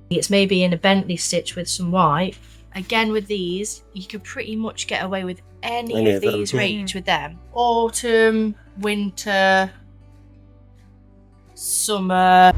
It's maybe in a Bentley-stitch with some white. Again, with these, you could pretty much get away with any of these range with them. Autumn, winter, summer.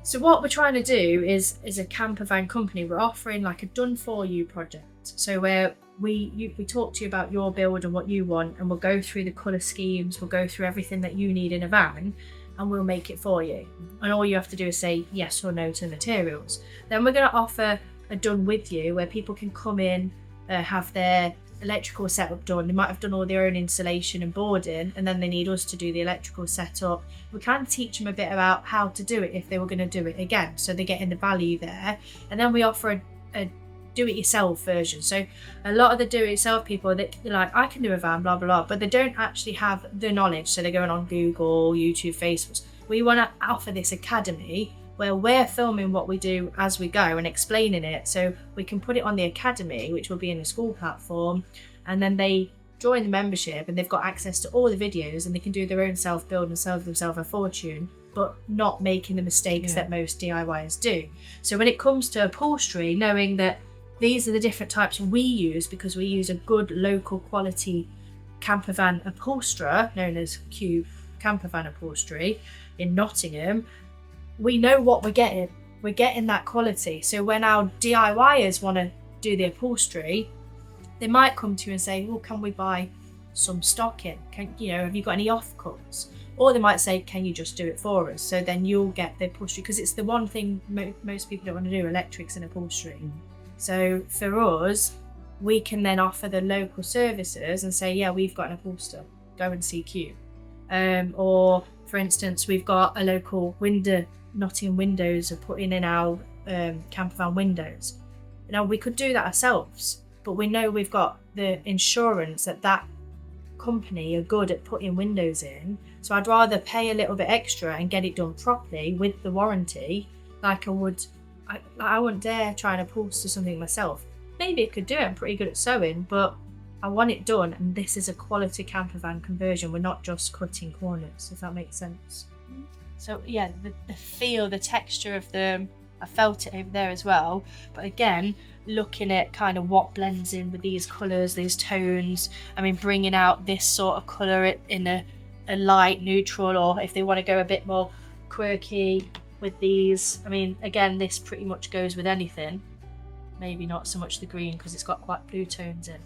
So what we're trying to do is a campervan company. We're offering like a done for you project. So where we talk to you about your build and what you want, and we'll go through the colour schemes, we'll go through everything that you need in a van, and we'll make it for you. And all you have to do is say yes or no to the materials. Then we're going to offer a done with you where people can come in, have their electrical setup done. They might have done all their own installation and boarding, and then they need us to do the electrical setup. We can teach them a bit about how to do it if they were going to do it again, so they're getting the value there. And then we offer a do-it-yourself version. So a lot of the do-it-yourself people, they're like, I can do a van, blah blah blah, but they don't actually have the knowledge, so they're going on Google, YouTube, Facebook. We want to offer this academy where we're filming what we do as we go and explaining it, so we can put it on the academy, which will be in a school platform, and then they join the membership and they've got access to all the videos, and they can do their own self-build and save themselves a fortune, but not making the mistakes that most DIYers do. So when it comes to upholstery, knowing that these are the different types we use, because we use a good local quality campervan upholsterer known as Q Campervan Upholstery in Nottingham, we know what we're getting. We're getting that quality. So when our DIYers want to do the upholstery, they might come to you and say, well, can we buy some stock in? Have you got any offcuts? Or they might say, can you just do it for us? So then you'll get the upholstery, because it's the one thing most people don't want to do, electrics and upholstery. So for us, we can then offer the local services and say, yeah, we've got an upholsterer, go and see Q. Or for instance, we've got a local Nottingham Windows are putting in our campervan windows. Now we could do that ourselves, but we know we've got the insurance that company are good at putting windows in. So I'd rather pay a little bit extra and get it done properly with the warranty, like I would. I wouldn't dare try and upholster something myself. Maybe I could do it, I'm pretty good at sewing, but I want it done, and this is a quality campervan conversion. We're not just cutting corners, if that makes sense. So yeah, the feel, the texture of them, I felt it over there as well. But again, looking at kind of what blends in with these colours, these tones. I mean, bringing out this sort of colour in a light neutral, or if they want to go a bit more quirky with these. I mean, again, this pretty much goes with anything. Maybe not so much the green because it's got quite blue tones in.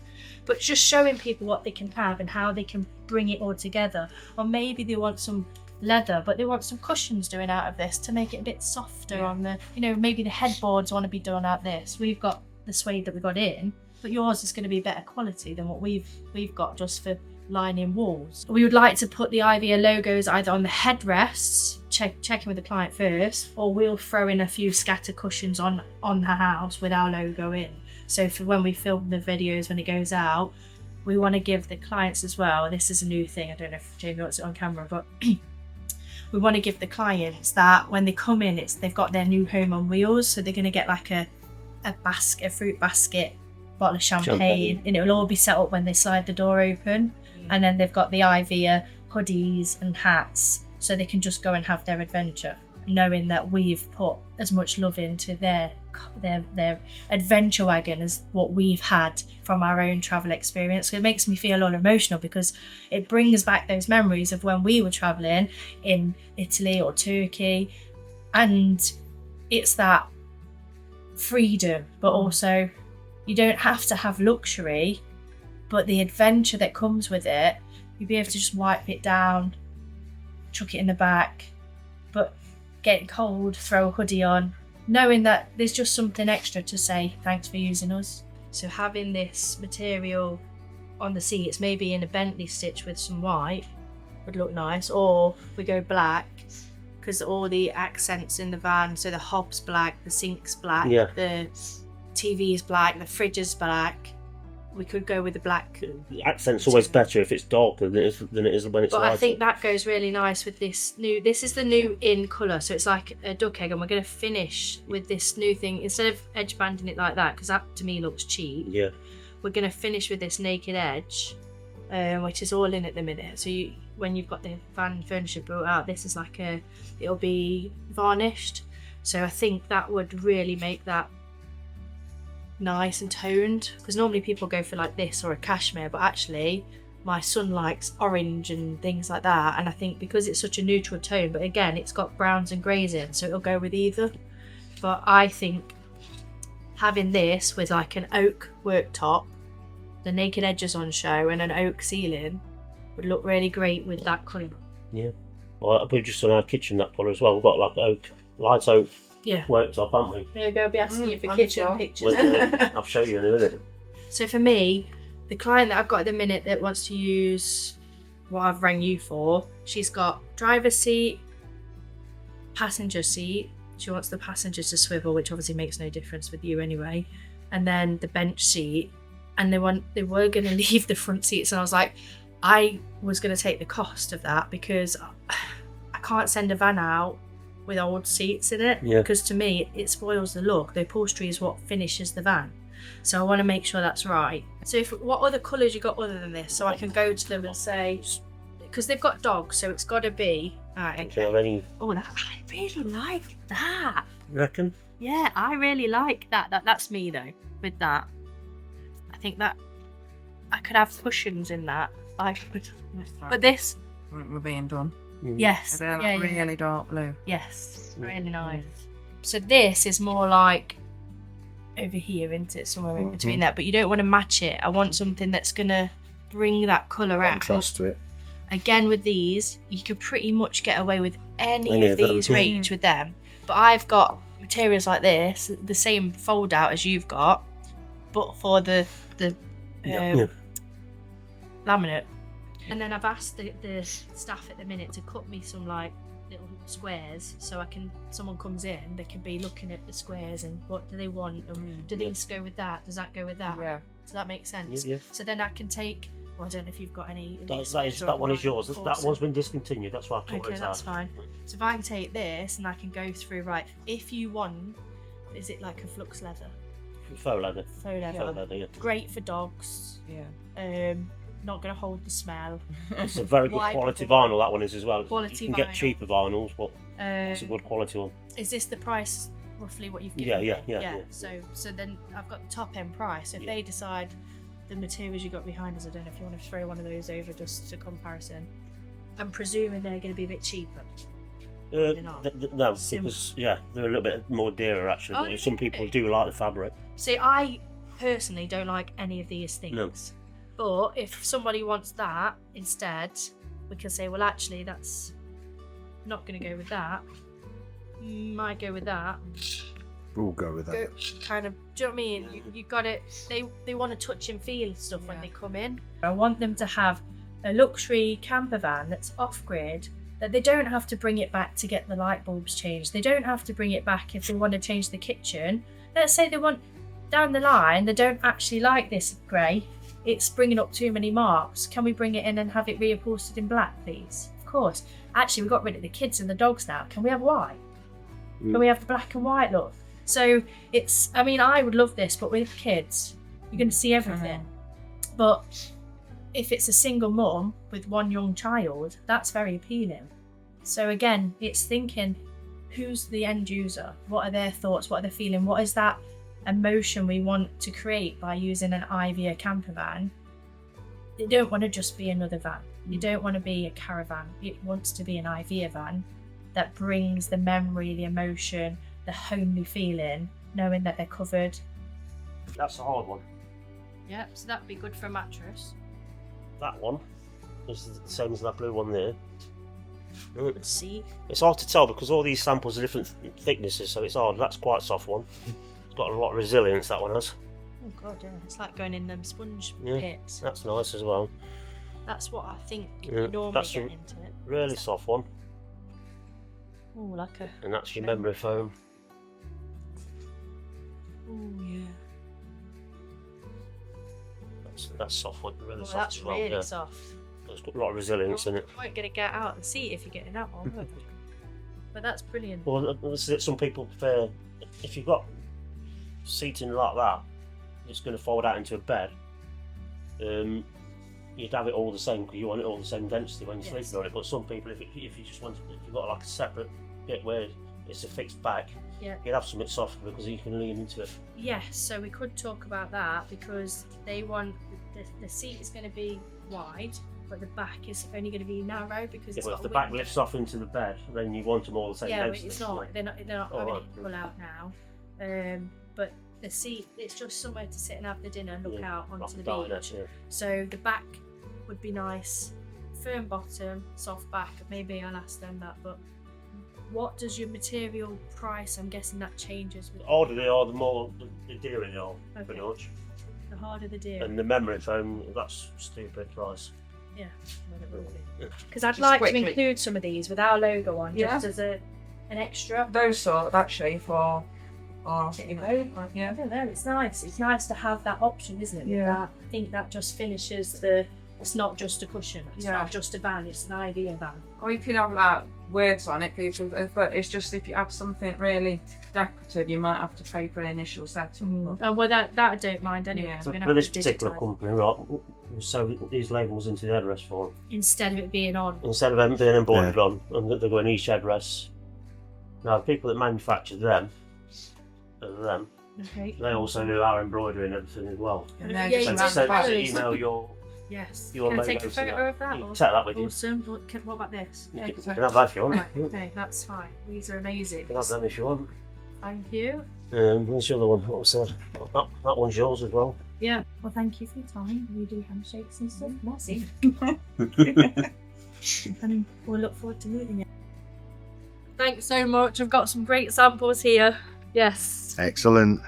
But just showing people what they can have and how they can bring it all together. Or maybe they want some leather, but they want some cushions doing out of this to make it a bit softer on the, maybe the headboards want to be done out this. We've got the suede that we got in, but yours is going to be better quality than what we've got just for lining walls. We would like to put the Ivea logos either on the headrests, checking with the client first, or we'll throw in a few scatter cushions on the house with our logo in. So for when we film the videos, when it goes out, we want to give the clients as well, this is a new thing, I don't know if Jamie wants it on camera, but we want to give the clients that when they come in, they've got their new home on wheels. So they're going to get like a fruit basket, bottle of champagne, and it'll all be set up when they slide the door open. And then they've got the Ivea hoodies and hats, so they can just go and have their adventure, knowing that we've put as much love into their adventure wagon as what we've had from our own travel experience. So it makes me feel all emotional because it brings back those memories of when we were traveling in Italy or Turkey, and it's that freedom, but also you don't have to have luxury, but the adventure that comes with it, you'll be able to just wipe it down, chuck it in the back, but get it cold, throw a hoodie on, knowing that there's just something extra to say thanks for using us. So having this material on the seats, maybe in a Bentley-stitch with some white, would look nice, or we go black, because all the accents in the van, so the hob's black, the sink's black, the TV's black, the fridge is black. We could go with the black. The accent's always better if it's darker than it is when it's lighter. But I think that goes really nice with this is the new in colour, so it's like a duck egg, and we're going to finish with this new thing. Instead of edge banding it like that, because that to me looks cheap, we're going to finish with this naked edge, which is all in at the minute. So when you've got the van furniture built out, this is like it'll be varnished. So I think that would really make that nice and toned, because normally people go for like this or a cashmere, but actually my son likes orange and things like that, and I think because it's such a neutral tone, but again it's got browns and greys in, so it'll go with either. But I think having this with like an oak worktop, the naked edges on show, and an oak ceiling would look really great with that colour. Yeah. Well, we've just done our kitchen that colour as well. We've got like oak, light oak worktop, haven't we? There you go, I'll be asking you for kitchen pictures. I'll show you in a minute. So for me, the client that I've got at the minute that wants to use what I've rang you for, she's got driver's seat, passenger seat. She wants the passenger to swivel, which obviously makes no difference with you anyway. And then the bench seat. And they were going to leave the front seats. And I was like, I was going to take the cost of that because I can't send a van out with old seats in it. Yeah. Because to me, it spoils the look. The upholstery is what finishes the van. So I want to make sure that's right. So what other colours you got other than this? So I can go to them and say, because they've got dogs, so it's got to be. Right, okay. Oh, I really like that. You reckon? Yeah, I really like that. That's me though. With that, I think that I could have cushions in that. I could, but this. We're being done. Yes. They're like really dark blue. Yes, really nice. So this is more like over here, isn't it? Somewhere in between that. But you don't want to match it. I want something that's gonna bring that colour out. Contrast to it. Again, with these, you could pretty much get away with any of these range with them. But I've got materials like this, the same fold out as you've got, but for the laminate. And then I've asked the staff at the minute to cut me some like little squares, so someone comes in, they can be looking at the squares and what do they want, and do these go with that? Does that go with that? Yeah. Does that make sense? Yeah. So then I can take. Well, I don't know if you've got any. That one is yours. That one's been discontinued. That's why I thought it was that's fine. So if I can take this and I can go through, right, if you want, is it like a flux leather? Faux leather. Faux leather. Faux leather, yeah. Great for dogs. Yeah. Not going to hold the smell. It's a very good quality vinyl, that one is as well. Quality you can get cheaper vinyls, but it's a good quality one. Is this the price roughly what you've given? Yeah. So then I've got the top end price. If they decide the materials you got behind us, I don't know if you want to throw one of those over just to comparison. I'm presuming they're going to be a bit cheaper. No, because they're a little bit more dearer actually. But some people do like the fabric. See, I personally don't like any of these things. No. But if somebody wants that instead, we can say, well, actually, that's not going to go with that. Might go with that. We'll go with that. Kind of, do you know what I mean? You got it. They want to touch and feel stuff when they come in. I want them to have a luxury camper van that's off-grid, that they don't have to bring it back to get the light bulbs changed. They don't have to bring it back if they want to change the kitchen. Let's say they want, down the line, they don't actually like this grey. It's bringing up too many marks. Can we bring it in and have it reupholstered in black, please? Of course. Actually, we got rid of the kids and the dogs now. Can we have white? Can we have the black and white look? So it's, I mean, I would love this, but with kids, you're going to see everything. But if it's a single mum with one young child, that's very appealing. So again, it's thinking, who's the end user? What are their thoughts? What are they feeling? What is that emotion we want to create by using an Ivea camper van? You don't want to just be another van. You don't want to be a caravan. It wants to be an Ivea van that brings the memory, the emotion, the homely feeling, knowing that they're covered. That's a hard one. Yeah, so that would be good for a mattress. That one is the same as that blue one there. Let's see. It's hard to tell because all these samples are different thicknesses, so it's hard. That's quite a soft one. It's got a lot of resilience, that one has. Oh god, yeah. It's like going in them sponge pits. That's nice as well. That's what I think you normally get into it. Really soft one. Oh, like a... And that's your memory foam. Oh, yeah. That's soft one, really soft that's as well. really soft. It's got a lot of resilience in it. You won't get to get out of the seat if you're getting that one, will you? But that's brilliant. Well, this is it. Some people prefer, if you've got seating like that, it's going to fold out into a bed. you'd have it all the same because you want it all the same density when you're Yes. sleeping on it. But some people, if you just want, if you've got like a separate bit where it's a fixed back, Yeah. you'd have something softer because you can lean into it. Yes, so we could talk about that because they want the seat is going to be wide, but the back is only going to be narrow because Yeah, it's but got if the a back window. lifts off into the bed, then you want them all the same Yeah, but density. it's not. They're not Oh, having right. it pull out now. But the seat, it's just somewhere to sit and have the dinner and look out Like onto a the diner, beach. yeah. So the back would be nice, firm bottom, soft back. Maybe I'll ask them that. But what does your material price? I'm guessing that changes with The older they are, the more the dearer they are, pretty Okay. much. the harder the deal. And the memory foam, that's stupid price. Yeah, well, it will be. Because I'd Just like quickly. to include some of these with our logo on, Yeah. just as an extra. Those sort actually for our, I yeah. don't know, it's nice. It's nice to have that option, isn't it? Yeah. That, I think that just finishes the. It's not just a cushion. It's Yeah. not just a van. It's an Ivea van. Or you could have like words on it, people, but it's just if you have something really decorative, you might have to pay for an initial setup. Oh well, that I don't mind anyway. Yeah. 'Cause So we're gonna for have this to particular digitise company, right, so these labels into the headrest for them. instead of it being on. Instead of them being embroidered on, and that they're going each headrest. Now, the people that manufacture them, Okay. they also do our embroidery and everything as well. And Yeah, then you So did to just send that. to Those. email your Yes. Your Can I take logo a to photo that. of that? You can Or- take that with you. Awesome. What about this? You Yeah, can so- have that if you want. Right, You okay, that's fine. These are amazing. can have them if you want. Thank you. Where's the other one? What was that? That one's yours as well. Yeah. Well, thank you for your time. We do handshakes and stuff. Merci. And we'll look forward to meeting you. Thanks so much. I've got some great samples here. Yes. Excellent.